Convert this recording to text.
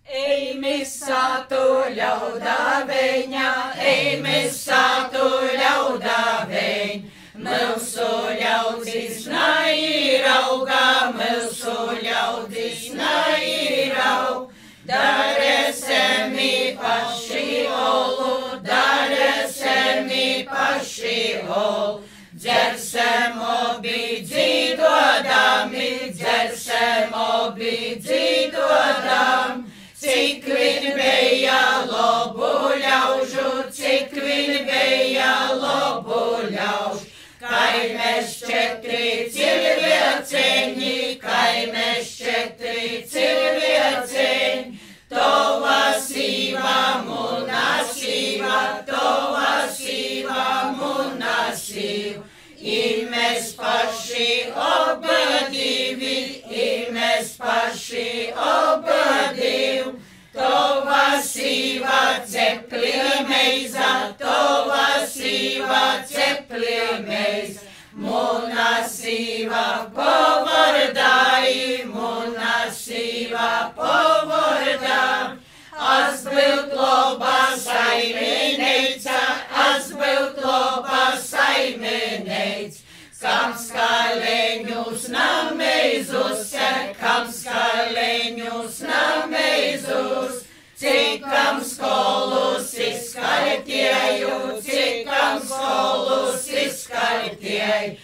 Ej, misā tu ļaudā veņa, ej, misā tu ļaudā veņ. Mūsu ļaudis nairauga, mūsu ļaudis nairau. Daresemi paši olu, daresemi paši ol. Dzersem obi dzīdodami, dzersem obi dzīdodam. Cik vien beja lobu ļaužu, cik vien beja lobu ļaužu. Kai mēs četri cilvēceņi, kai mēs četri cilvēceņi. Tova sīva, muna sīva, tova sīva, muna sīva. I mēs paši obadivi, i mēs paši obadivi. Tova sīva ceplie meiza, tova sīva ceplie meiza. Muna sīva povardai, muna sīva povardai. Azbylt loba saimenica, azbylt loba saimenica. Kam skaleņus nameizus, kam skaleņus nameizus. Cikam skolus izskaitēju, cikam skolus izskaitēju.